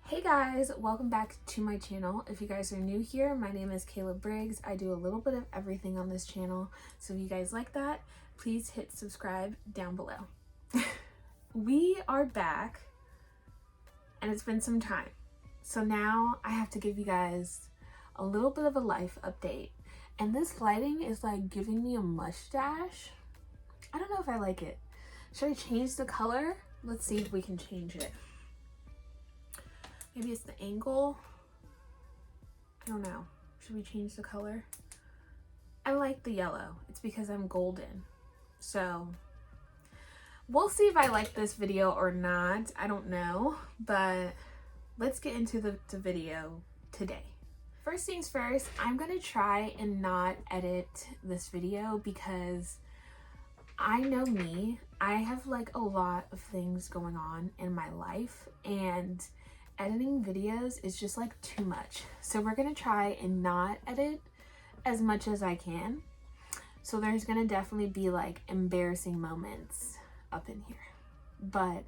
Hey guys, welcome back to my channel. If you guys are new here, my name is Kayla Briggs. I do a little bit of everything on this channel, so if you guys like that, please hit subscribe down below. We are back, and it's been some time. So now I have to give you guys a little bit of a life update. And this lighting is like giving me a mustache. I don't know if I like it. Should I change the color? Let's see if we can change it. Maybe it's the angle. I don't know. Should we change the color? I like the yellow. It's because I'm golden. So we'll see if I like this video or not. I don't know. But let's get into the video today. First things first, I'm going to try and not edit this video because I know me. I have like a lot of things going on in my life, and editing videos is just like too much. So we're gonna try and not edit as much as I can. So there's gonna definitely be like embarrassing moments up in here, but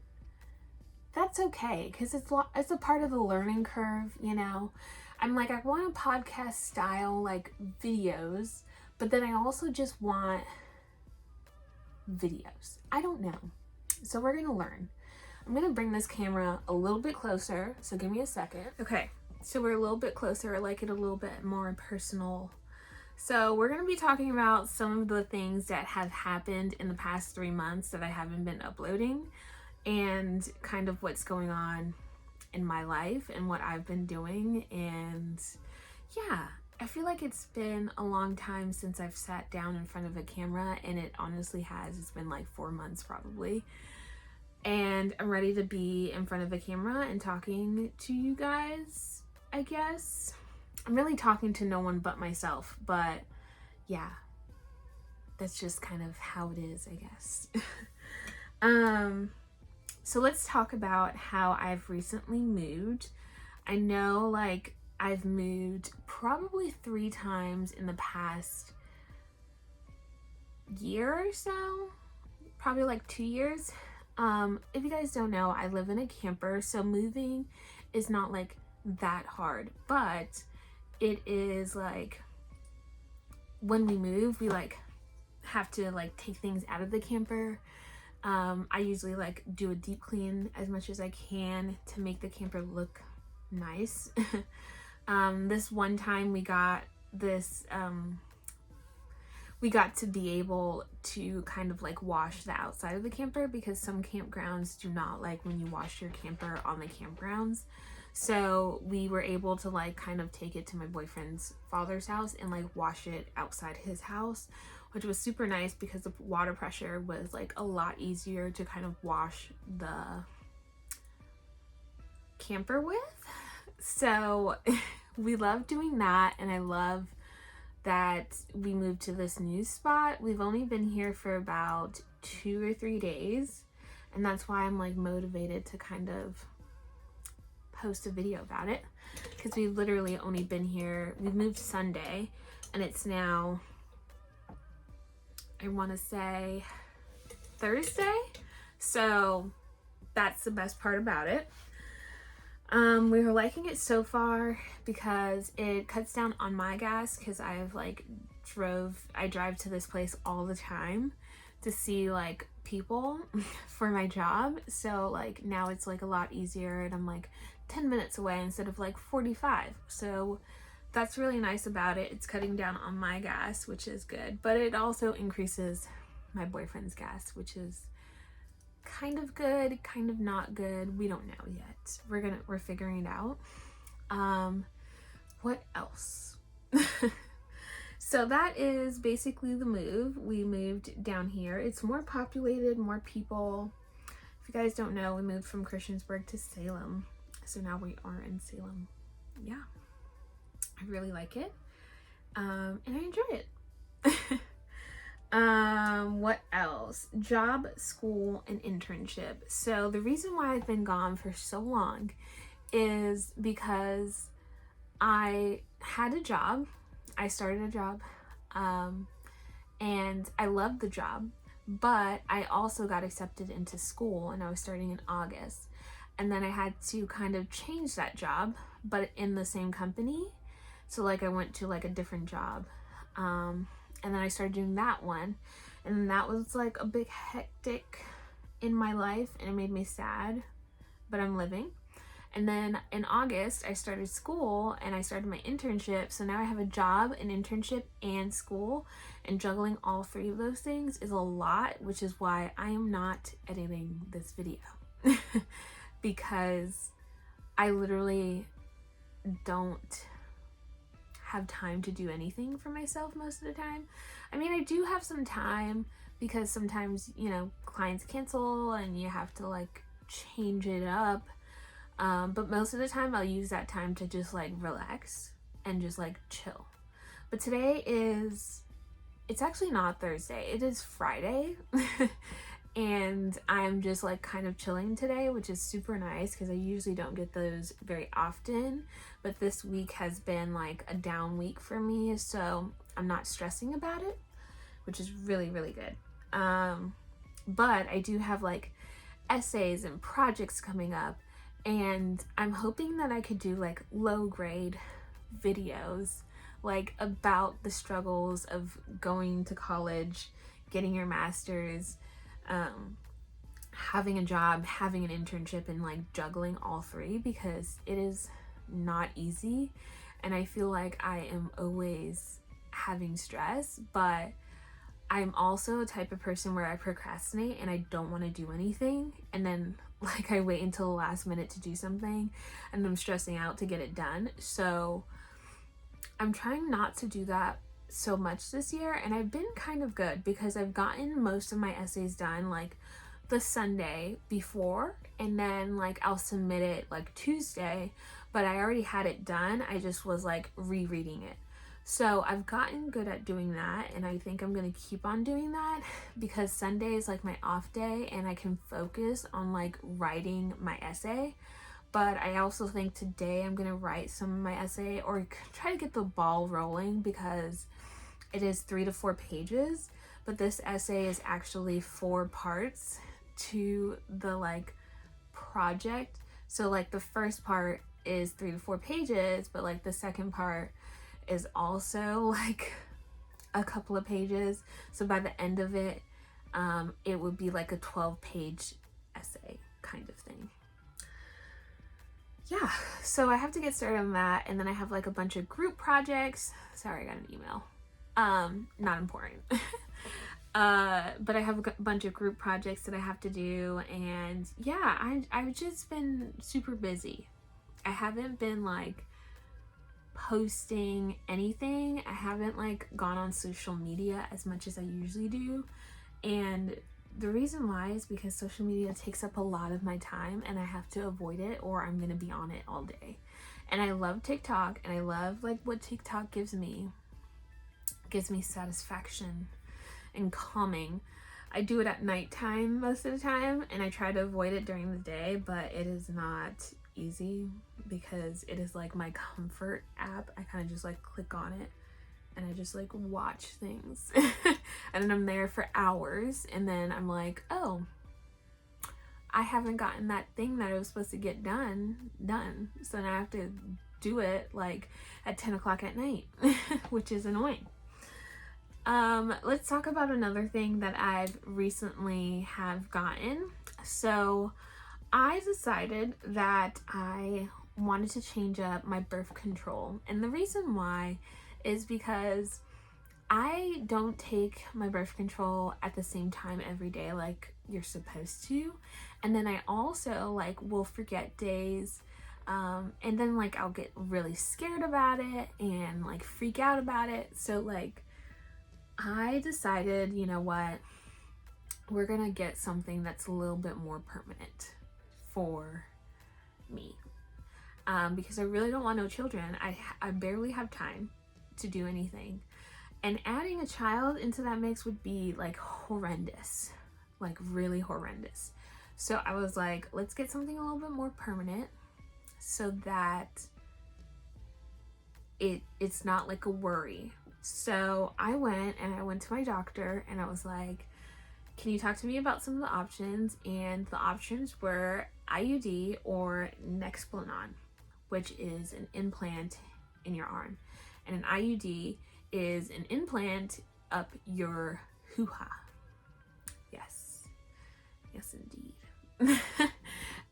that's okay because it's a part of the learning curve, you know. I'm like, I want a podcast style like videos, but then I also just want videos. I don't know. So we're gonna learn. I'm gonna bring this camera a little bit closer, so give me a second. Okay, so we're a little bit closer. I like it a little bit more personal. So we're gonna be talking about some of the things that have happened in the past 3 months that I haven't been uploading, and kind of what's going on in my life and what I've been doing. And yeah, I feel like it's been a long time since I've sat down in front of a camera, and it honestly has. It's been like 4 months probably. And I'm ready to be in front of a camera and talking to you guys, I guess. I'm really talking to no one but myself, but yeah, that's just kind of how it is, I guess. So let's talk about how I've recently moved. I know like I've moved probably 3 times in the past year or so, probably like 2 years. If you guys don't know, I live in a camper, so moving is not like that hard, but it is like when we move, we like have to like take things out of the camper. I usually like do a deep clean as much as I can to make the camper look nice. This one time we got this, we got to be able to kind of like wash the outside of the camper, because some campgrounds do not like when you wash your camper on the campgrounds. So we were able to like kind of take it to my boyfriend's father's house and like wash it outside his house, which was super nice because the water pressure was like a lot easier to kind of wash the camper with. So we love doing that, and I love that we moved to this new spot. We've only been here for about 2 or 3 days, and that's why I'm like motivated to kind of post a video about it, because we've literally only been here, we moved Sunday, and it's now, I want to say Thursday. So that's the best part about it. We were liking it so far because it cuts down on my gas, because I drive to this place all the time to see like people for my job. So like now it's like a lot easier, and I'm like 10 minutes away instead of like 45. So that's really nice about it. It's cutting down on my gas, which is good, but it also increases my boyfriend's gas, which is kind of good, kind of not good. We don't know yet. We're figuring it out. What else? So that is basically the move. We moved down here. It's more populated, more people. If you guys don't know, we moved from Christiansburg to Salem. So now we are in Salem. Yeah. I really like it. And I enjoy it. What else? Job, school, and internship. So the reason why I've been gone for so long is because I had a job. I started a job, and I loved the job, but I also got accepted into school, and I was starting in August. and then I had to kind of change that job, but in the same company. So like I went to like a different job, and then I started doing that one, and that was like a big hectic in my life, and it made me sad, but I'm living. And then in August, I started school and I started my internship. So now I have a job, an internship, and school. And juggling all three of those things is a lot, which is why I am not editing this video. Because I literally don't have time to do anything for myself most of the time. I mean, I do have some time because sometimes, you know, clients cancel and you have to like change it up. But most of the time I'll use that time to just like relax and just like chill. But today it's actually not Thursday, it is Friday. And I'm just like kind of chilling today, which is super nice because I usually don't get those very often. But this week has been like a down week for me, so I'm not stressing about it, which is really, really good. But I do have like essays and projects coming up, and I'm hoping that I could do like low grade videos like about the struggles of going to college, getting your master's, having a job, having an internship, and like juggling all three, because it is not easy. And I feel like I am always having stress, but I'm also a type of person where I procrastinate and I don't want to do anything, and then like I wait until the last minute to do something and I'm stressing out to get it done. So I'm trying not to do that so much this year, and I've been kind of good because I've gotten most of my essays done like the Sunday before, and then like I'll submit it like Tuesday, but I already had it done. I just was like rereading it. So I've gotten good at doing that, and I think I'm gonna keep on doing that because Sunday is like my off day and I can focus on like writing my essay. But I also think today I'm gonna write some of my essay, or try to get the ball rolling, because it is 3 to 4 pages, but this essay is actually 4 parts to the like project. So like the first part is 3 to 4 pages, but like the second part is also like a couple of pages. So by the end of it, it would be like a 12-page essay kind of thing. Yeah, so I have to get started on that, and then I have like a bunch of group projects. Sorry, I got an email. Not important. But I have a bunch of group projects that I have to do, and yeah, I've just been super busy. I haven't been like posting anything. I haven't like gone on social media as much as I usually do, and the reason why is because social media takes up a lot of my time and I have to avoid it, or I'm gonna be on it all day. And I love TikTok, and I love like what TikTok gives me. It gives me satisfaction and calming. I do it at nighttime most of the time, and I try to avoid it during the day, but it is not easy because it is like my comfort app. I kind of just like click on it and I just like watch things and then I'm there for hours, and then I'm like, oh, I haven't gotten that thing that I was supposed to get done, so now I have to do it like at 10 o'clock at night, which is annoying. Let's talk about another thing that I've recently have gotten. So I decided that I wanted to change up my birth control, and the reason why is because I don't take my birth control at the same time every day like you're supposed to, and then I also like will forget days, and then like I'll get really scared about it and like freak out about it. So like I decided, you know what, we're gonna get something that's a little bit more permanent for me, because I really don't want no children. I barely have time to do anything, and adding a child into that mix would be like horrendous, like really horrendous. So I was like, let's get something a little bit more permanent so that it's not like a worry. So I went to my doctor and I was like, can you talk to me about some of the options? And the options were IUD or nexplanon, which is an implant in your arm. And an IUD is an implant up your hoo-ha. Yes. Yes, indeed.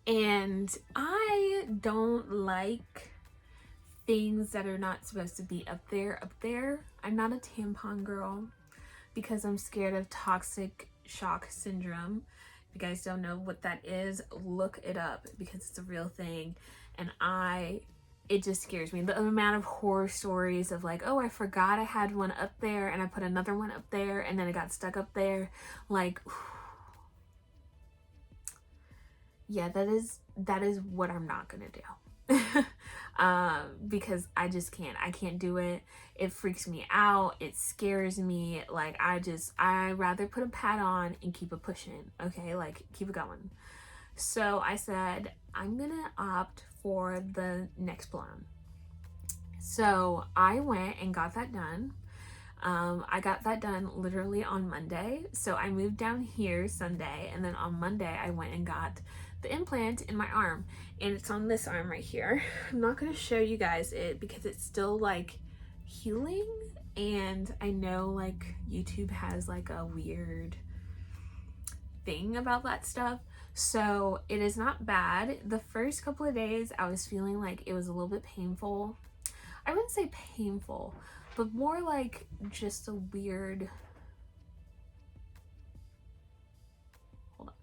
And I don't like things that are not supposed to be up there. I'm not a tampon girl because I'm scared of toxic shock syndrome. If you guys don't know what that is, look it up because it's a real thing. And it just scares me. The amount of horror stories of like, oh, I forgot I had one up there and I put another one up there and then it got stuck up there. Like, yeah, that is what I'm not gonna do. Because I just can't. I can't do it. It freaks me out. It scares me. Like, I rather put a pad on and keep it pushing. Okay, like, keep it going. So I said, I'm gonna opt for the nexplanon. So I went and got that done. I got that done literally on Monday. So I moved down here Sunday, and then on Monday I went and got the implant in my arm, and it's on this arm right here. I'm not going to show you guys it because it's still like healing, and I know like YouTube has like a weird thing about that stuff. So it is not bad. The first couple of days I was feeling like it was a little bit painful. I wouldn't say painful, but more like just a weird, hold on,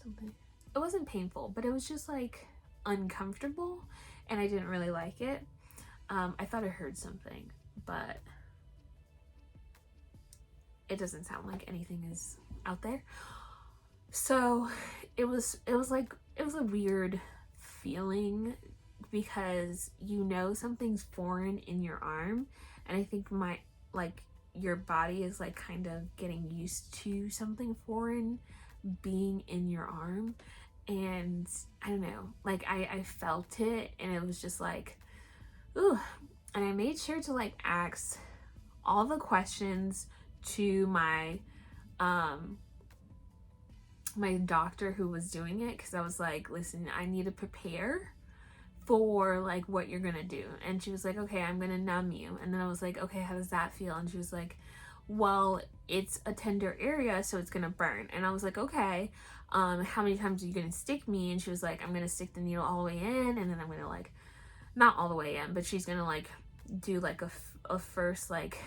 something. It wasn't painful, but it was just like uncomfortable, and I didn't really like it. I thought I heard something, but it doesn't sound like anything is out there. So it was a weird feeling because you know something's foreign in your arm, and I think your body is like kind of getting used to something foreign being in your arm. And I don't know, like I felt it, and it was just like, ooh. And I made sure to like ask all the questions to my my doctor who was doing it, because I was like, listen, I need to prepare for like what you're gonna do. And she was like, okay, I'm gonna numb you. And then I was like, okay, how does that feel? And she was like, well, it's a tender area, so it's gonna burn. And I was like, okay, how many times are you gonna stick me? And she was like, I'm gonna stick the needle all the way in, and then I'm gonna like, not all the way in, but she's gonna like do like a first like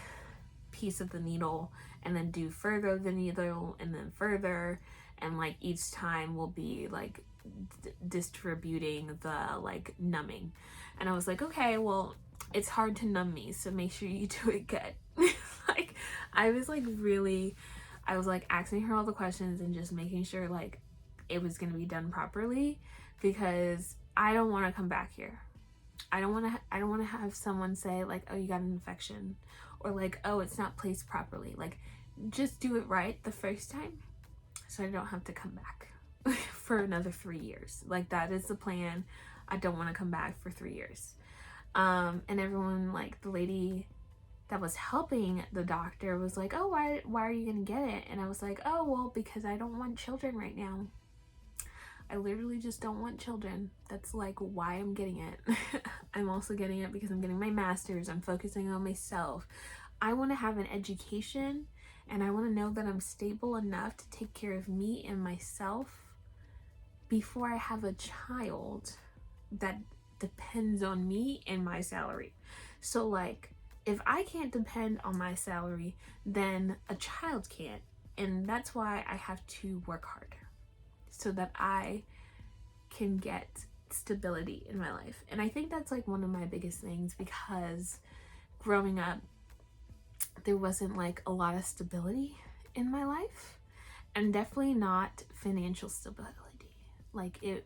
piece of the needle, and then do further of the needle, and then further, and like each time will be like distributing the like numbing. And I was like, okay, well, it's hard to numb me, so make sure you do it good. Like I was like asking her all the questions and just making sure like it was going to be done properly, because I don't want to come back here. I don't want to have someone say like, oh, you got an infection, or like, oh, it's not placed properly. Like, just do it right the first time so I don't have to come back for another 3 years. Like, that is the plan. I don't want to come back for 3 years. And everyone, like the lady that was helping the doctor was like, oh, why are you gonna get it? And I was like, oh, well, because I don't want children right now. I literally just don't want children. That's like why I'm getting it. I'm also getting it because I'm getting my master's. I'm focusing on myself. I want to have an education, and I want to know that I'm stable enough to take care of me and myself before I have a child that depends on me and my salary. So like, if I can't depend on my salary, then a child can't. And that's why I have to work hard, so that I can get stability in my life. And I think that's like one of my biggest things, because growing up, there wasn't like a lot of stability in my life, and definitely not financial stability. Like it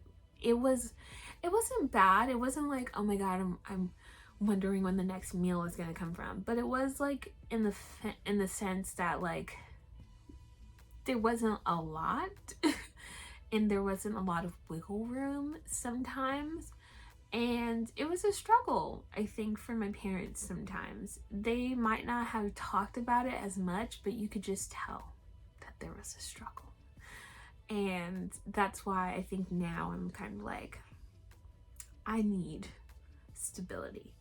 wasn't bad. It wasn't like, oh my God, I'm wondering when the next meal is gonna come from. But it was like in the sense that like there wasn't a lot and there wasn't a lot of wiggle room sometimes. And it was a struggle, I think, for my parents sometimes. They might not have talked about it as much, but you could just tell that there was a struggle. And that's why I think now I'm kind of like, I need stability.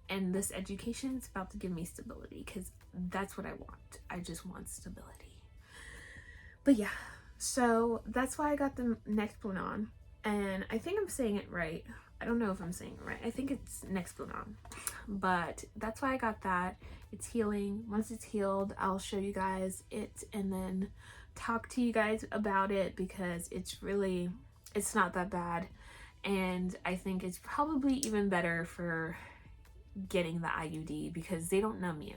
And this education is about to give me stability, because that's what I want. I just want stability. But yeah, so that's why I got the nexplanon. And I think I'm saying it right. I don't know if I'm saying it right. I think it's nexplanon. But that's why I got that. It's healing. Once it's healed, I'll show you guys it and then talk to you guys about it, because it's not that bad. And I think it's probably even better for getting the IUD, because they don't numb you.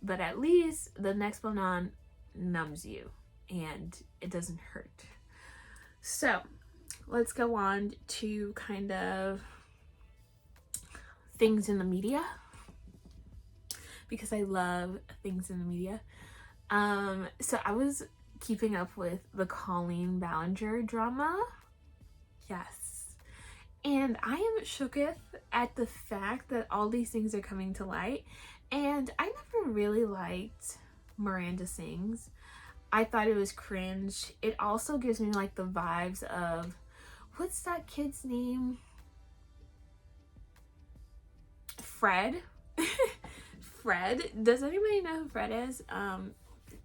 But at least the nexplanon numbs you and it doesn't hurt. So let's go on to kind of things in the media, because I love things in the media. So I was keeping up with the Colleen Ballinger drama. Yes. And I am shooketh at the fact that all these things are coming to light. And I never really liked Miranda Sings. I thought it was cringe. It also gives me like the vibes of, what's that kid's name? Fred. Fred. Does anybody know who Fred is?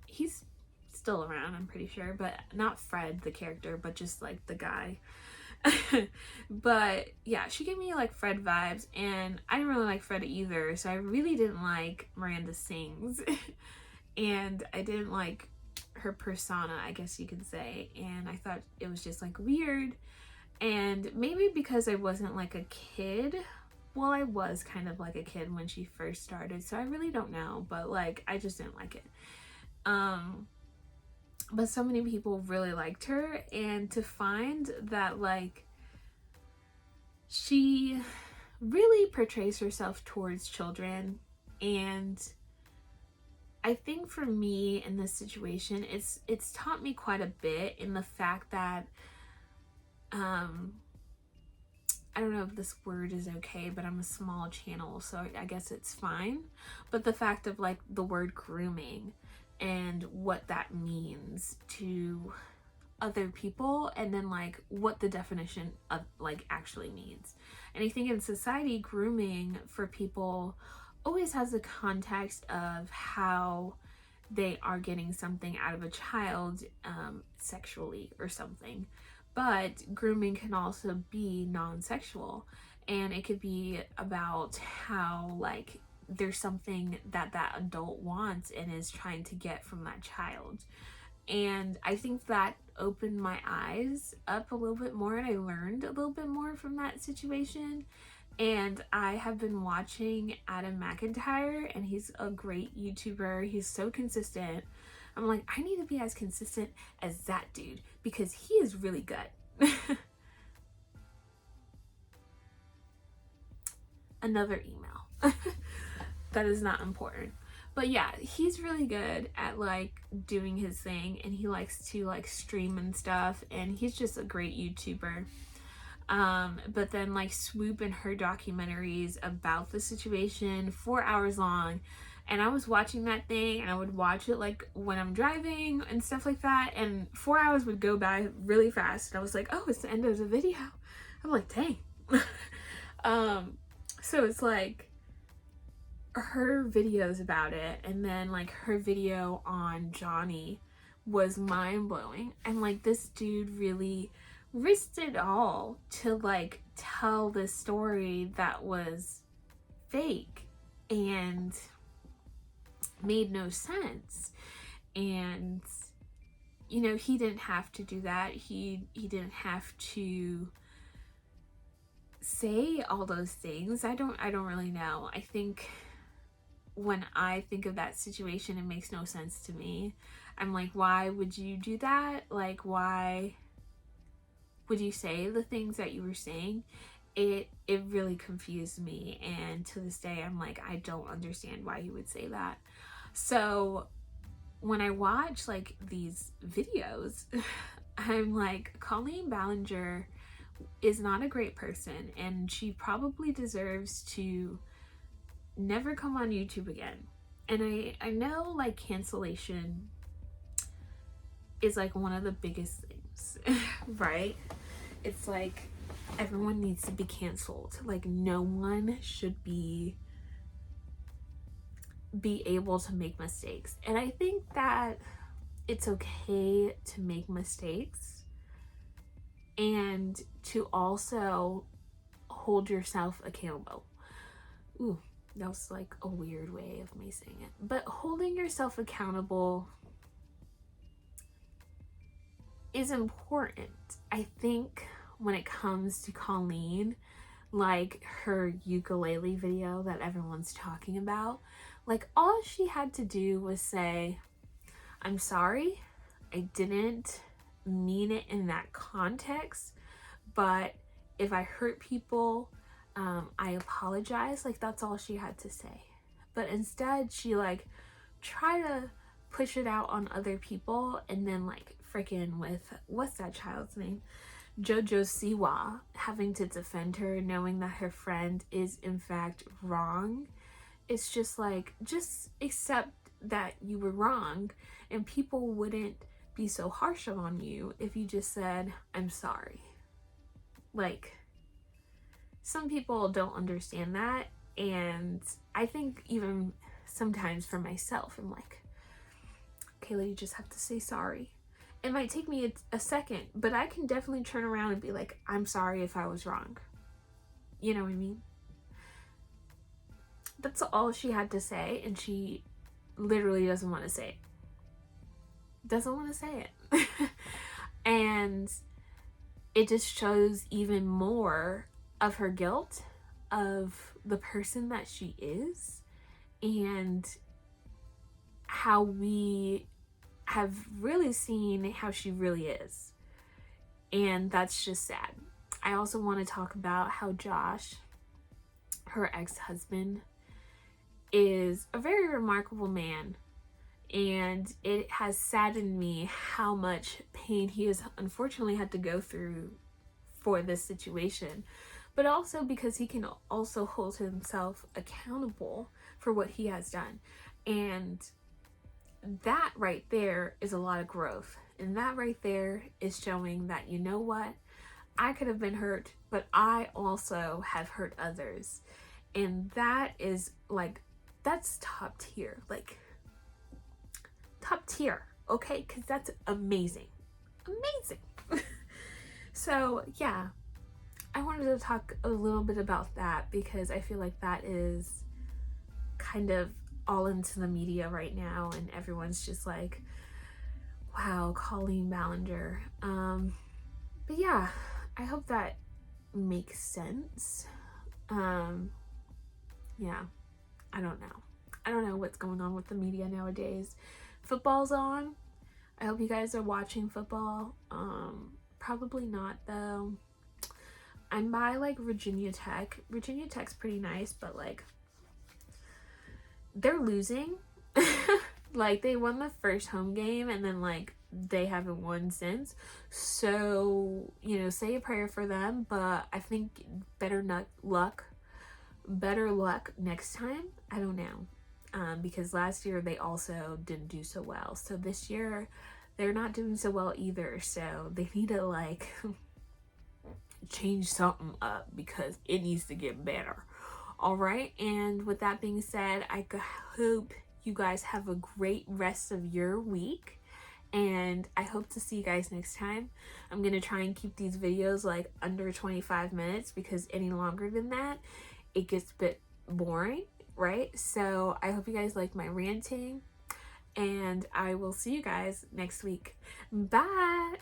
He's still around, I'm pretty sure, but not Fred the character, but just like the guy. But yeah, she gave me like Fred vibes, and I didn't really like Fred either, so I really didn't like Miranda Sings. And I didn't like her persona, I guess you could say, and I thought it was just like weird. And maybe because I wasn't like a kid, well, I was kind of like a kid when she first started, so I really don't know, but like I just didn't like it. But so many people really liked her, and to find that like she really portrays herself towards children, and I think for me in this situation, it's taught me quite a bit in the fact that I don't know if this word is okay, but I'm a small channel, so I guess it's fine. But the fact of like the word grooming and what that means to other people, and then like what the definition of like actually means. And I think in society, grooming for people always has the context of how they are getting something out of a child, sexually or something. But grooming can also be non-sexual, and it could be about how like there's something that that adult wants and is trying to get from that child. And I think that opened my eyes up a little bit more, and I learned a little bit more from that situation. And I have been watching Adam McIntyre, and he's a great YouTuber. He's so consistent. I'm like, I need to be as consistent as that dude, because he is really good. Another email. That is not important. But yeah, he's really good at like doing his thing, and he likes to like stream and stuff, and he's just a great YouTuber. But then like Swoop and her documentaries about the situation, 4 hours long, and I was watching that thing, and I would watch it like when I'm driving and stuff like that, and 4 hours would go by really fast, and I was like, oh, it's the end of the video. I'm like, dang. So it's like her videos about it, and then like her video on Johnny was mind-blowing, and like this dude really risked it all to like tell this story that was fake and made no sense. And you know, he didn't have to do that. He didn't have to say all those things. I don't really know. I think when I think of that situation, it makes no sense to me. I'm like, why would you do that? Like, why would you say the things that you were saying? It really confused me, and to this day I'm like, I don't understand why he would say that. So when I watch like these videos, I'm like, Colleen Ballinger is not a great person, and she probably deserves to never come on YouTube again. And I know like cancellation is like one of the biggest things, right? It's like everyone needs to be canceled. Like no one should be able to make mistakes. And I think that it's okay to make mistakes and to also hold yourself accountable. Ooh, that was like a weird way of me saying it. But holding yourself accountable is important. I think when it comes to Colleen, like her ukulele video that everyone's talking about, like all she had to do was say, I'm sorry, I didn't mean it in that context, but if I hurt people, I apologize. Like that's all she had to say. But instead she like tried to push it out on other people, and then like freaking with, what's that child's name? Jojo Siwa having to defend her, knowing that her friend is in fact wrong. It's just like, just accept that you were wrong, and people wouldn't be so harsh on you if you just said, I'm sorry. Like, some people don't understand that, and I think even sometimes for myself, I'm like, Kayla, you just have to say sorry. It might take me a second, but I can definitely turn around and be like, I'm sorry if I was wrong. You know what I mean? That's all she had to say, and she literally doesn't want to say it. Doesn't want to say it. And it just shows even more of her guilt, of the person that she is, and how we have really seen how she really is. And that's just sad. I also want to talk about how Josh, her ex-husband, is a very remarkable man, and it has saddened me how much pain he has unfortunately had to go through for this situation, but also because he can also hold himself accountable for what he has done. And that right there is a lot of growth, and that right there is showing that, you know what, I could have been hurt, but I also have hurt others. And that is like, that's top tier, like top tier, okay? Because that's amazing. So yeah, I wanted to talk a little bit about that because I feel like that is kind of all into the media right now, and everyone's just like, wow, Colleen Ballinger. But yeah, I hope that makes sense. Yeah, I don't know what's going on with the media nowadays. Football's on. I hope you guys are watching football. Probably not though. I'm by like Virginia Tech. Virginia Tech's pretty nice, but like they're losing. Like they won the first home game and then like they haven't won since. So, you know, say a prayer for them, but I think better luck next time. I don't know. Because last year they also didn't do so well. So this year they're not doing so well either. So they need to like change something up because it needs to get better. All right. And with that being said, I hope you guys have a great rest of your week. And I hope to see you guys next time. I'm going to try and keep these videos like under 25 minutes because any longer than that, it gets a bit boring, right? So I hope you guys like my ranting, and I will see you guys next week. Bye.